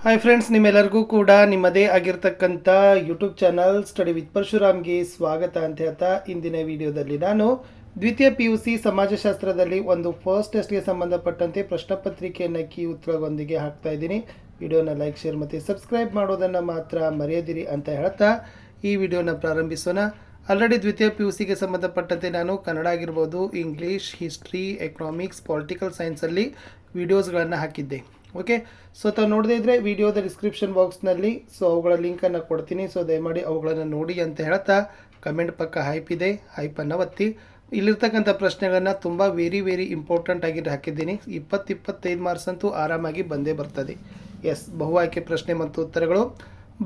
Hi friends, ನಿಮ್ಮೆಲ್ಲರಿಗೂ ಕೂಡ ನಿಮ್ಮದೇ ಆಗಿರ್ತಕ್ಕಂಥ ಯೂಟ್ಯೂಬ್ ಚಾನಲ್ ಸ್ಟಡಿ ವಿತ್ ಪರಶುರಾಮ್ಗೆ ಸ್ವಾಗತ ಅಂತ ಹೇಳ್ತಾ ಇಂದಿನ ವಿಡಿಯೋದಲ್ಲಿ ನಾನು ದ್ವಿತೀಯ PUC ಸಮಾಜಶಾಸ್ತ್ರದಲ್ಲಿ ಒಂದು ಫಸ್ಟ್ ಟೆಸ್ಟ್ಗೆ ಸಂಬಂಧಪಟ್ಟಂತೆ ಪ್ರಶ್ನೆ ಪತ್ರಿಕೆಯನ್ನು ಕೀ ಉತ್ತರದೊಂದಿಗೆ ಹಾಕ್ತಾ ಇದ್ದೀನಿ. ವಿಡಿಯೋನ ಲೈಕ್, ಶೇರ್ ಮತ್ತು ಸಬ್ಸ್ಕ್ರೈಬ್ ಮಾಡೋದನ್ನು ಮಾತ್ರ ಮರೆಯದಿರಿ ಅಂತ ಹೇಳ್ತಾ ಈ ವಿಡಿಯೋನ ಪ್ರಾರಂಭಿಸೋಣ. ಆಲ್ರೆಡಿ ದ್ವಿತೀಯ PUCಗೆ ಸಂಬಂಧಪಟ್ಟಂತೆ ನಾನು ಕನ್ನಡ ಆಗಿರ್ಬೋದು, ಇಂಗ್ಲೀಷ್, ಹಿಸ್ಟ್ರಿ, ಎಕನಾಮಿಕ್ಸ್, ಪೊಲಿಟಿಕಲ್ ಸೈನ್ಸಲ್ಲಿ ವಿಡಿಯೋಸ್ಗಳನ್ನು ಹಾಕಿದ್ದೆ. ಓಕೆ, ಸೊ ತಾವು ನೋಡದೇ ಇದ್ದರೆ ವಿಡಿಯೋದ ಡಿಸ್ಕ್ರಿಪ್ಷನ್ ಬಾಕ್ಸ್ನಲ್ಲಿ ಅವುಗಳ ಲಿಂಕನ್ನು ಕೊಡ್ತೀನಿ. ದಯಮಾಡಿ ಅವುಗಳನ್ನು ನೋಡಿ ಅಂತ ಹೇಳ್ತಾ ಕಮೆಂಟ್ ಪಕ್ಕ ಹೈಪ್ ಇದೆ, ಹೈಪನ್ನು ಒತ್ತಿ. ಇಲ್ಲಿರ್ತಕ್ಕಂಥ ಪ್ರಶ್ನೆಗಳನ್ನು ತುಂಬ ವೆರಿ ಇಂಪಾರ್ಟೆಂಟ್ ಆಗಿ ಹಾಕಿದ್ದೀನಿ. 20-25 ಮಾರ್ಕ್ಸ್ ಅಂತೂ ಆರಾಮಾಗಿ ಬಂದೇ ಬರ್ತದೆ. ಎಸ್, ಬಹು ಆಯ್ಕೆ ಪ್ರಶ್ನೆ ಮತ್ತು ಉತ್ತರಗಳು.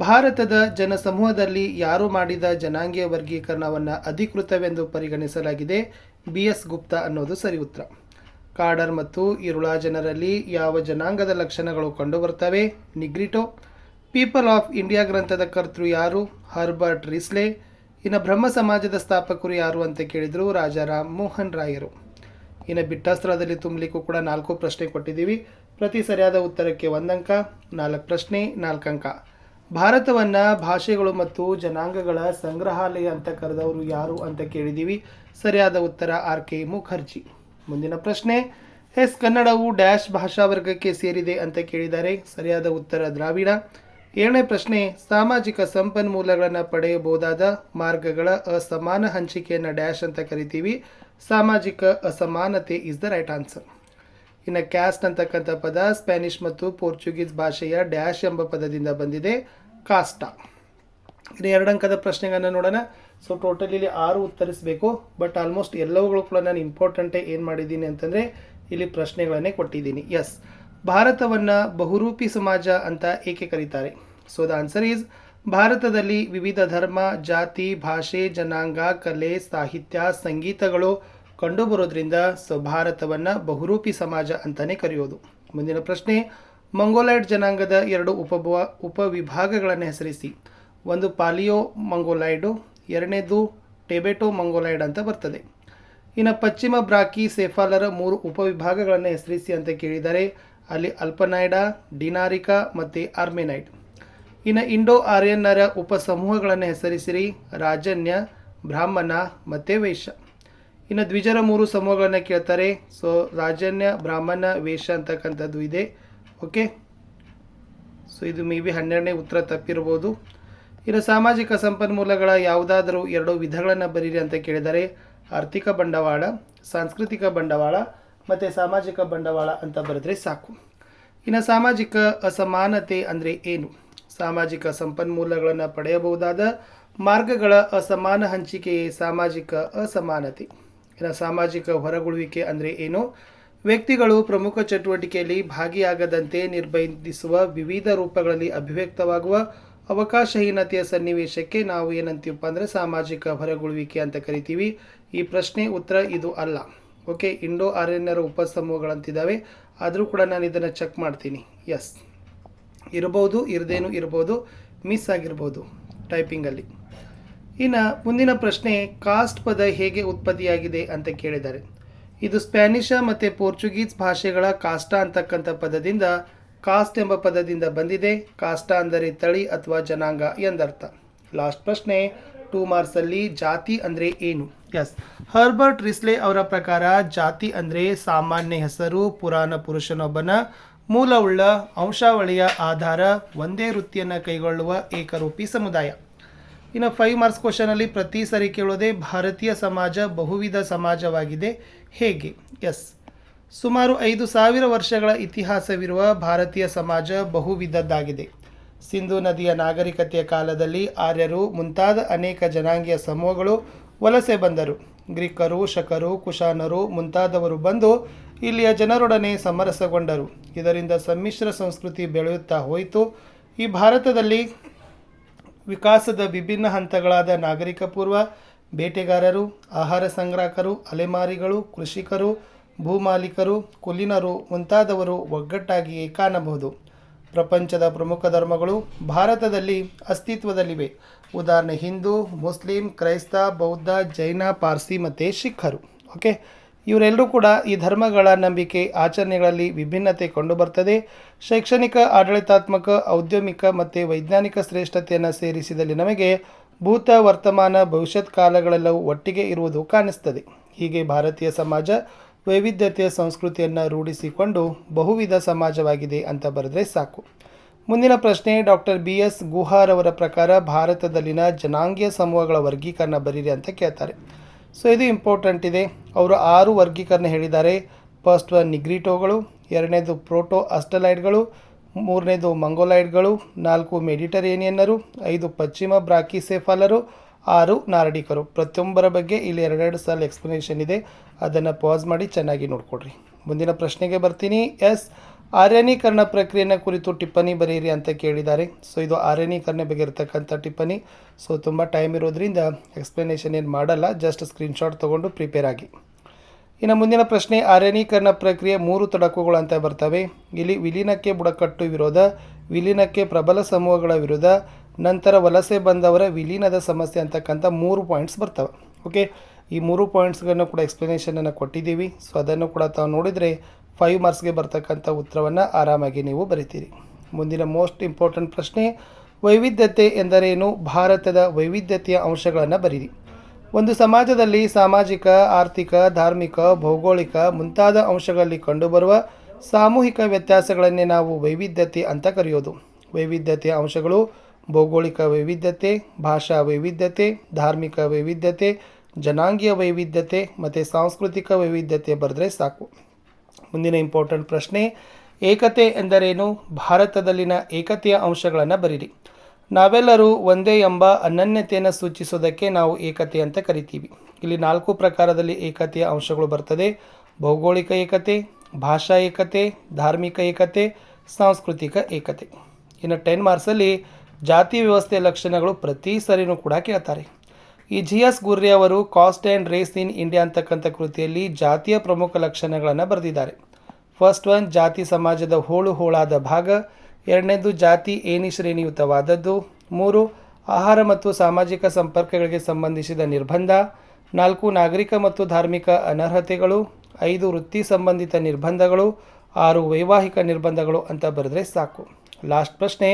ಭಾರತದ ಜನಸಮೂಹದಲ್ಲಿ ಯಾರು ಮಾಡಿದ ಜನಾಂಗೀಯ ವರ್ಗೀಕರಣವನ್ನು ಅಧಿಕೃತವೆಂದು ಪರಿಗಣಿಸಲಾಗಿದೆ? BS ಗುಪ್ತಾ ಅನ್ನೋದು ಸರಿ ಉತ್ತರ. ಕಾಡರ್ ಮತ್ತು ಇರುಳಾ ಜನರಲ್ಲಿ ಯಾವ ಜನಾಂಗದ ಲಕ್ಷಣಗಳು ಕಂಡುಬರ್ತವೆ? ನಿಗ್ರಿಟೋ. ಪೀಪಲ್ ಆಫ್ ಇಂಡಿಯಾ ಗ್ರಂಥದ ಕರ್ತೃ ಯಾರು? ಹರ್ಬರ್ಟ್ ರಿಸ್ಲೆ. ಇನ್ನು ಬ್ರಹ್ಮ ಸಮಾಜದ ಸ್ಥಾಪಕರು ಯಾರು ಅಂತ ಕೇಳಿದರು? ರಾಜಾರಾಮ್ ಮೋಹನ್ ರಾಯರು. ಇನ್ನು ಬಿಟ್ಟಸ್ಥಳದಲ್ಲಿ ತುಂಬಲಿಕ್ಕೂ ಕೂಡ 4 ಪ್ರಶ್ನೆ ಕೊಟ್ಟಿದ್ದೀವಿ. ಪ್ರತಿ ಸರಿಯಾದ ಉತ್ತರಕ್ಕೆ 1 ಅಂಕ, 4 ಪ್ರಶ್ನೆ 4 ಅಂಕ. ಭಾರತವನ್ನು ಭಾಷೆಗಳು ಮತ್ತು ಜನಾಂಗಗಳ ಸಂಗ್ರಹಾಲಯ ಅಂತ ಕರೆದವರು ಯಾರು ಅಂತ ಕೇಳಿದ್ದೀವಿ. ಸರಿಯಾದ ಉತ್ತರ RK ಮುಖರ್ಜಿ. ಮುಂದಿನ ಪ್ರಶ್ನೆ, ಕನ್ನಡವು ಡ್ಯಾಶ್ ಭಾಷಾ ವರ್ಗಕ್ಕೆ ಸೇರಿದೆ ಅಂತ ಕೇಳಿದ್ದಾರೆ. ಸರಿಯಾದ ಉತ್ತರ ದ್ರಾವಿಡ. 7ನೇ ಪ್ರಶ್ನೆ, ಸಾಮಾಜಿಕ ಸಂಪನ್ಮೂಲಗಳನ್ನು ಪಡೆಯಬಹುದಾದ ಮಾರ್ಗಗಳ ಅಸಮಾನ ಹಂಚಿಕೆಯನ್ನು ಡ್ಯಾಶ್ ಅಂತ ಕರಿತೀವಿ. ಸಾಮಾಜಿಕ ಅಸಮಾನತೆ ಇಸ್ ದ ರೈಟ್ ಆನ್ಸರ್. ಇನ್ನು ಕ್ಯಾಸ್ಟ್ ಅಂತಕ್ಕಂಥ ಪದ ಸ್ಪ್ಯಾನಿಷ್ ಮತ್ತು ಪೋರ್ಚುಗೀಸ್ ಭಾಷೆಯ ಡ್ಯಾಶ್ ಎಂಬ ಪದದಿಂದ ಬಂದಿದೆ, ಕಾಸ್ಟಾ. ಇನ್ನು 2 ಅಂಕದ ಪ್ರಶ್ನೆಗಳನ್ನು ನೋಡೋಣ. ಟೋಟಲ್ ಇಲ್ಲಿ 6 ಉತ್ತರಿಸಬೇಕು. ಬಟ್ ಆಲ್ಮೋಸ್ಟ್ ಎಲ್ಲವುಗಳು ಕೂಡ ನಾನು ಇಂಪಾರ್ಟೆಂಟೇ ಏನು ಮಾಡಿದ್ದೀನಿ ಅಂತಂದರೆ ಇಲ್ಲಿ ಪ್ರಶ್ನೆಗಳನ್ನೇ ಕೊಟ್ಟಿದ್ದೀನಿ. ಎಸ್, ಭಾರತವನ್ನು ಬಹುರೂಪಿ ಸಮಾಜ ಅಂತ ಏಕೆ ಕರೀತಾರೆ? ದ ಆನ್ಸರ್ ಈಸ್, ಭಾರತದಲ್ಲಿ ವಿವಿಧ ಧರ್ಮ, ಜಾತಿ, ಭಾಷೆ, ಜನಾಂಗ, ಕಲೆ, ಸಾಹಿತ್ಯ, ಸಂಗೀತಗಳು ಕಂಡುಬರೋದ್ರಿಂದ ಭಾರತವನ್ನು ಬಹುರೂಪಿ ಸಮಾಜ ಅಂತಲೇ ಕರೆಯೋದು. ಮುಂದಿನ ಪ್ರಶ್ನೆ, ಮಂಗೋಲೈಡ್ ಜನಾಂಗದ 2 ಉಪವಿಭಾಗಗಳನ್ನು ಹೆಸರಿಸಿ. ಒಂದು ಪಾಲಿಯೋ ಮಂಗೋಲೈಡು, 2ನೇದು ಟೆಬೆಟೋ ಮಂಗೋಲೈಡ್ ಅಂತ ಬರ್ತದೆ. ಇನ್ನು ಪಶ್ಚಿಮ ಬ್ರಾಕಿ ಸೆಫಾಲರ 3 ಉಪವಿಭಾಗಗಳನ್ನು ಹೆಸರಿಸಿ ಅಂತ ಕೇಳಿದ್ದಾರೆ. ಅಲ್ಲಿ ಅಲ್ಪನೈಡಾ, ಡಿನಾರಿಕಾ ಮತ್ತು ಆರ್ಮೆನೈಡ್. ಇನ್ನು ಇಂಡೋ ಆರ್ಯನ್ನರ ಉಪಸಮೂಹಗಳನ್ನು ಹೆಸರಿಸಿರಿ. ರಾಜನ್ಯ, ಬ್ರಾಹ್ಮಣ ಮತ್ತು ವೈಶ್ಯ. ಇನ್ನು ದ್ವಿಜರ 3 ಸಮೂಹಗಳನ್ನು ಕೇಳ್ತಾರೆ. ರಾಜನ್ಯ, ಬ್ರಾಹ್ಮಣ, ವೈಶ್ಯ ಅಂತಕ್ಕಂಥದ್ದು ಇದೆ. ಓಕೆ, ಇದು ಮೇ ಬಿ 12ನೇ ಉತ್ತರ ತಪ್ಪಿರ್ಬೋದು. ಇನ್ನು ಸಾಮಾಜಿಕ ಸಂಪನ್ಮೂಲಗಳ ಯಾವುದಾದರೂ 2 ವಿಧಗಳನ್ನು ಬರೀರಿ ಅಂತ ಕೇಳಿದರೆ ಆರ್ಥಿಕ ಬಂಡವಾಳ, ಸಾಂಸ್ಕೃತಿಕ ಬಂಡವಾಳ ಮತ್ತು ಸಾಮಾಜಿಕ ಬಂಡವಾಳ ಅಂತ ಬರೆದ್ರೆ ಸಾಕು. ಇನ್ನು ಸಾಮಾಜಿಕ ಅಸಮಾನತೆ ಅಂದರೆ ಏನು? ಸಾಮಾಜಿಕ ಸಂಪನ್ಮೂಲಗಳನ್ನು ಪಡೆಯಬಹುದಾದ ಮಾರ್ಗಗಳ ಅಸಮಾನ ಹಂಚಿಕೆಯೇ ಸಾಮಾಜಿಕ ಅಸಮಾನತೆ. ಇನ್ನು ಸಾಮಾಜಿಕ ಹೊರಗುಳುವಿಕೆ ಅಂದರೆ ಏನು? ವ್ಯಕ್ತಿಗಳು ಪ್ರಮುಖ ಚಟುವಟಿಕೆಯಲ್ಲಿ ಭಾಗಿಯಾಗದಂತೆ ನಿರ್ಬಂಧಿಸುವ ವಿವಿಧ ರೂಪಗಳಲ್ಲಿ ಅಭಿವ್ಯಕ್ತವಾಗುವ ಅವಕಾಶಹೀನತೆಯ ಸನ್ನಿವೇಶಕ್ಕೆ ನಾವು ಏನಂತೀವಪ್ಪ ಅಂದರೆ ಸಾಮಾಜಿಕ ಹೊರಗುಳುವಿಕೆ ಅಂತ ಕರಿತೀವಿ. ಈ ಪ್ರಶ್ನೆ ಉತ್ತರ ಇದು ಅಲ್ಲ. ಓಕೆ, ಇಂಡೋ ಆರ್ಯನ್ನರ ಉಪಸಮೂಹಗಳಂತಿದ್ದಾವೆ, ಆದರೂ ಕೂಡ ನಾನು ಇದನ್ನು ಚೆಕ್ ಮಾಡ್ತೀನಿ. ಎಸ್, ಇರ್ಬೋದು, ಇರದೇನು ಇರ್ಬೋದು, ಮಿಸ್ ಆಗಿರ್ಬೋದು ಟೈಪಿಂಗಲ್ಲಿ. ಇನ್ನು ಮುಂದಿನ ಪ್ರಶ್ನೆ, ಕಾಸ್ಟ್ ಪದ ಹೇಗೆ ಉತ್ಪತ್ತಿಯಾಗಿದೆ ಅಂತ ಕೇಳಿದ್ದಾರೆ. ಇದು ಸ್ಪ್ಯಾನಿಷ ಮತ್ತು ಪೋರ್ಚುಗೀಸ್ ಭಾಷೆಗಳ ಕಾಸ್ಟಾ ಅಂತಕ್ಕಂಥ ಪದದಿಂದ ಕಾಸ್ಟ್ ಎಂಬ ಪದದಿಂದ ಬಂದಿದೆ. ಕಾಸ್ಟಾ ಅಂದರೆ ತಳಿ ಅಥವಾ ಜನಾಂಗ ಎಂದರ್ಥ. ಲಾಸ್ಟ್ ಪ್ರಶ್ನೆ, 2 ಮಾರ್ಕ್ಸಲ್ಲಿ ಜಾತಿ ಅಂದರೆ ಏನು? ಎಸ್, ಹರ್ಬರ್ಟ್ ರಿಸ್ಲೆ ಅವರ ಪ್ರಕಾರ ಜಾತಿ ಅಂದರೆ ಸಾಮಾನ್ಯ ಹೆಸರು, ಪುರಾಣ ಪುರುಷನೊಬ್ಬನ ಮೂಲವುಳ್ಳ ವಂಶಾವಳಿಯ ಆಧಾರ, ಒಂದೇ ವೃತ್ತಿಯನ್ನು ಕೈಗೊಳ್ಳುವ ಏಕರೂಪಿ ಸಮುದಾಯ. ಇನ್ನು 5 ಮಾರ್ಕ್ಸ್ ಕ್ವಶನಲ್ಲಿ ಪ್ರತಿ ಸರಿ ಕೇಳೋದೇ ಭಾರತೀಯ ಸಮಾಜ ಬಹುವಿಧ ಸಮಾಜವಾಗಿದೆ ಹೇಗೆ? ಎಸ್, ಸುಮಾರು 5,000 ವರ್ಷಗಳ ಇತಿಹಾಸವಿರುವ ಭಾರತೀಯ ಸಮಾಜ ಬಹುವಿಧದ್ದಾಗಿದೆ. ಸಿಂಧು ನದಿಯ ನಾಗರಿಕತೆಯ ಕಾಲದಲ್ಲಿ ಆರ್ಯರು ಮುಂತಾದ ಅನೇಕ ಜನಾಂಗೀಯ ಸಮೂಹಗಳು ವಲಸೆ ಬಂದರು. ಗ್ರೀಕರು, ಶಕರು, ಕುಶಾನರು ಮುಂತಾದವರು ಬಂದು ಇಲ್ಲಿಯ ಜನರೊಡನೆ ಸಮರಸಗೊಂಡರು. ಇದರಿಂದ ಸಮ್ಮಿಶ್ರ ಸಂಸ್ಕೃತಿ ಬೆಳೆಯುತ್ತಾ ಹೋಯಿತು. ಈ ಭಾರತದಲ್ಲಿ ವಿಕಾಸದ ವಿಭಿನ್ನ ಹಂತಗಳಾದ ನಾಗರಿಕ ಪೂರ್ವ, ಬೇಟೆಗಾರರು, ಆಹಾರ ಸಂಗ್ರಾಹಕರು, ಅಲೆಮಾರಿಗಳು, ಕೃಷಿಕರು, ಭೂಮಾಲೀಕರು, ಕುಲೀನರು ಮುಂತಾದವರು ಒಗ್ಗಟ್ಟಾಗಿಯೇ ಕಾಣಬಹುದು. ಪ್ರಪಂಚದ ಪ್ರಮುಖ ಧರ್ಮಗಳು ಭಾರತದಲ್ಲಿ ಅಸ್ತಿತ್ವದಲ್ಲಿವೆ. ಉದಾಹರಣೆ ಹಿಂದೂ, ಮುಸ್ಲಿಂ, ಕ್ರೈಸ್ತ, ಬೌದ್ಧ, ಜೈನ, ಪಾರ್ಸಿ ಮತ್ತು ಸಿಖ್ಖರು. ಓಕೆ, ಇವರೆಲ್ಲರೂ ಕೂಡ ಈ ಧರ್ಮಗಳ ನಂಬಿಕೆ ಆಚರಣೆಗಳಲ್ಲಿ ವಿಭಿನ್ನತೆ ಕಂಡುಬರ್ತದೆ. ಶೈಕ್ಷಣಿಕ, ಆಡಳಿತಾತ್ಮಕ, ಔದ್ಯಮಿಕ ಮತ್ತು ವೈಜ್ಞಾನಿಕ ಶ್ರೇಷ್ಠತೆಯನ್ನು ಸೇರಿಸಿದಲ್ಲಿ ನಮಗೆ ಭೂತ, ವರ್ತಮಾನ, ಭವಿಷ್ಯತ್ ಕಾಲಗಳೆಲ್ಲವೂ ಒಟ್ಟಿಗೆ ಇರುವುದು ಕಾಣಿಸ್ತದೆ. ಹೀಗೆ ಭಾರತೀಯ ಸಮಾಜ ವೈವಿಧ್ಯತೆಯ ಸಂಸ್ಕೃತಿಯನ್ನು ರೂಢಿಸಿಕೊಂಡು ಬಹುವಿಧ ಸಮಾಜವಾಗಿದೆ ಅಂತ ಬರೆದರೆ ಸಾಕು. ಮುಂದಿನ ಪ್ರಶ್ನೆ, ಡಾಕ್ಟರ್ BS ಗುಹಾರ್ ಅವರ ಪ್ರಕಾರ ಭಾರತದಲ್ಲಿನ ಜನಾಂಗೀಯ ಸಮೂಹಗಳ ವರ್ಗೀಕರಣ ಬರೀರಿ ಅಂತ ಕೇಳ್ತಾರೆ. ಸೊ ಇದು ಇಂಪಾರ್ಟೆಂಟ್ ಇದೆ. ಅವರು 6 ವರ್ಗೀಕರಣ ಹೇಳಿದ್ದಾರೆ. ಫಸ್ಟ್ ಒನ್ ನಿಗ್ರಿಟೋಗಳು, ಎರಡನೇದು ಪ್ರೋಟೋ ಅಸ್ಟಲೈಡ್ಗಳು, ಮೂರನೇದು ಮಂಗೋಲೈಡ್ಗಳು, 4 ಮೆಡಿಟರೇನಿಯನ್ನರು, 5 ಪಶ್ಚಿಮ ಬ್ರಾಕಿಸೆಫಾಲರು, 6 ನಾರ್ಡಿಕರು. ಪ್ರತಿಯೊಬ್ಬರ ಬಗ್ಗೆ ಇಲ್ಲಿ 2 ಸಲ ಎಕ್ಸ್ಪ್ಲನೇಷನ್ ಇದೆ, ಅದನ್ನು ಪಾಸ್ ಮಾಡಿ ಚೆನ್ನಾಗಿ ನೋಡ್ಕೊಡ್ರಿ. ಮುಂದಿನ ಪ್ರಶ್ನೆಗೆ ಬರ್ತೀನಿ. ಆರ್ಯನೀಕರಣ ಪ್ರಕ್ರಿಯೆಯನ್ನು ಕುರಿತು ಟಿಪ್ಪಣಿ ಬರೆಯಿರಿ ಅಂತ ಕೇಳಿದ್ದಾರೆ. ಸೊ ಇದು ಆರ್ಯನೀಕರಣ ಬಗ್ಗೆ ಇರತಕ್ಕಂಥ ಟಿಪ್ಪಣಿ. ಸೊ ತುಂಬ ಟೈಮ್ ಇರೋದ್ರಿಂದ ಎಕ್ಸ್ಪ್ಲನೇಷನ್ ಏನು ಮಾಡಲ್ಲ, ಜಸ್ಟ್ ಸ್ಕ್ರೀನ್ಶಾಟ್ ತೊಗೊಂಡು ಪ್ರಿಪೇರ್ ಆಗಿ. ಇನ್ನು ಮುಂದಿನ ಪ್ರಶ್ನೆ, ಆರ್ಯನೀಕರಣ ಪ್ರಕ್ರಿಯೆ 3 ತೊಡಕುಗಳು ಅಂತ ಬರ್ತವೆ. ಇಲ್ಲಿ ವಿಲೀನಕ್ಕೆ ಬುಡಕಟ್ಟು ವಿರೋಧ, ವಿಲೀನಕ್ಕೆ ಪ್ರಬಲ ಸಮೂಹಗಳ ವಿರೋಧ, ನಂತರ ವಲಸೆ ಬಂದವರ ವಿಲೀನದ ಸಮಸ್ಯೆ ಅಂತಕ್ಕಂಥ 3 ಪಾಯಿಂಟ್ಸ್ ಬರ್ತವೆ. ಓಕೆ, ಈ 3 ಪಾಯಿಂಟ್ಸ್ಗಳನ್ನು ಕೂಡ ಎಕ್ಸ್ಪ್ಲನೇಷನನ್ನು ಕೊಟ್ಟಿದ್ದೀವಿ. ಸೊ ಅದನ್ನು ಕೂಡ ತಾವು ನೋಡಿದರೆ 5 ಮಾರ್ಕ್ಸ್ಗೆ ಬರ್ತಕ್ಕಂಥ ಉತ್ತರವನ್ನು ಆರಾಮಾಗಿ ನೀವು ಬರಿತೀರಿ. ಮುಂದಿನ ಮೋಸ್ಟ್ ಇಂಪಾರ್ಟೆಂಟ್ ಪ್ರಶ್ನೆ, ವೈವಿಧ್ಯತೆ ಎಂದರೇನು? ಭಾರತದ ವೈವಿಧ್ಯತೆಯ ಅಂಶಗಳನ್ನು ಬರೀರಿ. ಒಂದು ಸಮಾಜದಲ್ಲಿ ಸಾಮಾಜಿಕ, ಆರ್ಥಿಕ, ಧಾರ್ಮಿಕ, ಭೌಗೋಳಿಕ ಮುಂತಾದ ಅಂಶಗಳಲ್ಲಿ ಕಂಡುಬರುವ ಸಾಮೂಹಿಕ ವ್ಯತ್ಯಾಸಗಳನ್ನೇ ನಾವು ವೈವಿಧ್ಯತೆ ಅಂತ ಕರೆಯೋದು. ವೈವಿಧ್ಯತೆಯ ಅಂಶಗಳು ಭೌಗೋಳಿಕ ವೈವಿಧ್ಯತೆ, ಭಾಷಾ ವೈವಿಧ್ಯತೆ, ಧಾರ್ಮಿಕ ವೈವಿಧ್ಯತೆ, ಜನಾಂಗೀಯ ವೈವಿಧ್ಯತೆ ಮತ್ತು ಸಾಂಸ್ಕೃತಿಕ ವೈವಿಧ್ಯತೆ ಬರೆದ್ರೆ ಸಾಕು. ಮುಂದಿನ ಇಂಪಾರ್ಟೆಂಟ್ ಪ್ರಶ್ನೆ, ಏಕತೆ ಎಂದರೇನು? ಭಾರತದಲ್ಲಿನ ಏಕತೆಯ ಅಂಶಗಳನ್ನು ಬರೀರಿ. ನಾವೆಲ್ಲರೂ ಒಂದೇ ಎಂಬ ಅನನ್ಯತೆಯನ್ನು ಸೂಚಿಸೋದಕ್ಕೆ ನಾವು ಏಕತೆ ಅಂತ ಕರಿತೀವಿ. ಇಲ್ಲಿ 4 ಪ್ರಕಾರದಲ್ಲಿ ಏಕತೆಯ ಅಂಶಗಳು ಬರ್ತದೆ. ಭೌಗೋಳಿಕ ಏಕತೆ, ಭಾಷಾ ಏಕತೆ, ಧಾರ್ಮಿಕ ಏಕತೆ, ಸಾಂಸ್ಕೃತಿಕ ಏಕತೆ. ಇನ್ನು 10 ಮಾರ್ಕ್ಸಲ್ಲಿ ಜಾತಿ ವ್ಯವಸ್ಥೆಯ ಲಕ್ಷಣಗಳು ಪ್ರತಿ ಸರಿನೂ ಕೂಡ ಕೇಳ್ತಾರೆ. ಈ GS ಗುರ್ರೆ ಅವರು caste and race in India ಅಂತಕ್ಕಂಥ ಕೃತಿಯಲ್ಲಿ ಜಾತಿಯ ಪ್ರಮುಖ ಲಕ್ಷಣಗಳನ್ನು ಬರೆದಿದ್ದಾರೆ. ಫಸ್ಟ್ ಒನ್, ಜಾತಿ ಸಮಾಜದ ಹೋಳಾದ ಭಾಗ. ಎರಡನೇದು, ಜಾತಿ ಏಣಿ ಶ್ರೇಣಿಯುತವಾದದ್ದು. 3, ಆಹಾರ ಮತ್ತು ಸಾಮಾಜಿಕ ಸಂಪರ್ಕಗಳಿಗೆ ಸಂಬಂಧಿಸಿದ ನಿರ್ಬಂಧ. 4, ನಾಗರಿಕ ಮತ್ತು ಧಾರ್ಮಿಕ ಅನರ್ಹತೆಗಳು. 5, ವೃತ್ತಿ ಸಂಬಂಧಿತ ನಿರ್ಬಂಧಗಳು. 6, ವೈವಾಹಿಕ ನಿರ್ಬಂಧಗಳು ಅಂತ ಬರೆದ್ರೆ ಸಾಕು. ಲಾಸ್ಟ್ ಪ್ರಶ್ನೆ,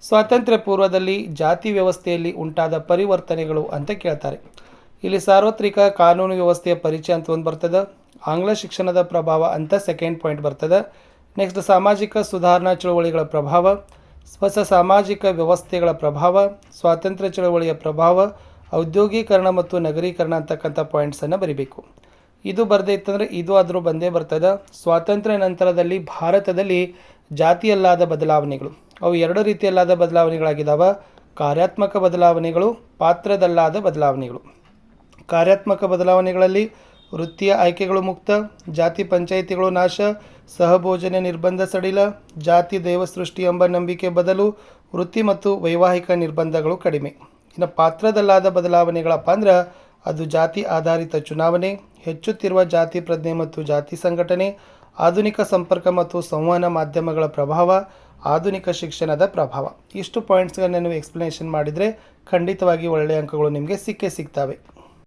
ಸ್ವಾತಂತ್ರ್ಯ ಪೂರ್ವದಲ್ಲಿ ಜಾತಿ ವ್ಯವಸ್ಥೆಯಲ್ಲಿ ಉಂಟಾದ ಪರಿವರ್ತನೆಗಳು ಅಂತ ಕೇಳ್ತಾರೆ. ಇಲ್ಲಿ ಸಾರ್ವತ್ರಿಕ ಕಾನೂನು ವ್ಯವಸ್ಥೆಯ ಪರಿಚಯ ಅಂತ ಒಂದು ಬರ್ತದೆ. ಆಂಗ್ಲ ಶಿಕ್ಷಣದ ಪ್ರಭಾವ ಅಂತ ಸೆಕೆಂಡ್ ಪಾಯಿಂಟ್ ಬರ್ತದೆ. ನೆಕ್ಸ್ಟ್, ಸಾಮಾಜಿಕ ಸುಧಾರಣಾ ಚಳವಳಿಗಳ ಪ್ರಭಾವ, ಹೊಸ ಸಾಮಾಜಿಕ ವ್ಯವಸ್ಥೆಗಳ ಪ್ರಭಾವ, ಸ್ವಾತಂತ್ರ್ಯ ಚಳವಳಿಯ ಪ್ರಭಾವ, ಔದ್ಯೋಗೀಕರಣ ಮತ್ತು ನಗರೀಕರಣ ಅಂತಕ್ಕಂಥ ಪಾಯಿಂಟ್ಸನ್ನು ಬರಿಬೇಕು. ಇದು ಬರದೇ ಇತ್ತಂದರೆ ಇದು ಆದರೂ ಬಂದೇ ಬರ್ತದೆ. ಸ್ವಾತಂತ್ರ್ಯ ನಂತರದಲ್ಲಿ ಭಾರತದಲ್ಲಿ ಜಾತಿಯಲ್ಲಾದ ಬದಲಾವಣೆಗಳು, ಅವು 2 ರೀತಿಯಲ್ಲಾದ ಬದಲಾವಣೆಗಳಾಗಿದ್ದಾವೆ. ಕಾರ್ಯಾತ್ಮಕ ಬದಲಾವಣೆಗಳು, ಪಾತ್ರದಲ್ಲಾದ ಬದಲಾವಣೆಗಳು. ಕಾರ್ಯಾತ್ಮಕ ಬದಲಾವಣೆಗಳಲ್ಲಿ ವೃತ್ತಿಯ ಆಯ್ಕೆಗಳು ಮುಕ್ತ, ಜಾತಿ ಪಂಚಾಯಿತಿಗಳು ನಾಶ, ಸಹಭೋಜನ ನಿರ್ಬಂಧ ಸಡಿಲ, ಜಾತಿ ದೇವಸೃಷ್ಟಿ ಎಂಬ ನಂಬಿಕೆ ಬದಲು, ವೃತ್ತಿ ಮತ್ತು ವೈವಾಹಿಕ ನಿರ್ಬಂಧಗಳು ಕಡಿಮೆ. ಇನ್ನು ಪಾತ್ರದಲ್ಲಾದ ಬದಲಾವಣೆಗಳಪ್ಪ ಅಂದ್ರೆ ಅದು ಜಾತಿ ಆಧಾರಿತ ಚುನಾವಣೆ, ಹೆಚ್ಚುತ್ತಿರುವ ಜಾತಿ ಪ್ರಜ್ಞೆ ಮತ್ತು ಜಾತಿ ಸಂಘಟನೆ, ಆಧುನಿಕ ಸಂಪರ್ಕ ಮತ್ತು ಸಂವಹನ ಮಾಧ್ಯಮಗಳ ಪ್ರಭಾವ, ಆಧುನಿಕ ಶಿಕ್ಷಣದ ಪ್ರಭಾವ. ಇಷ್ಟು ಪಾಯಿಂಟ್ಸ್ಗಳನ್ನು ನೀವು ಎಕ್ಸ್ಪ್ಲನೇಷನ್ ಮಾಡಿದರೆ ಖಂಡಿತವಾಗಿ ಒಳ್ಳೆಯ ಅಂಕಗಳು ನಿಮಗೆ ಸಿಕ್ಕೇ ಸಿಗ್ತವೆ.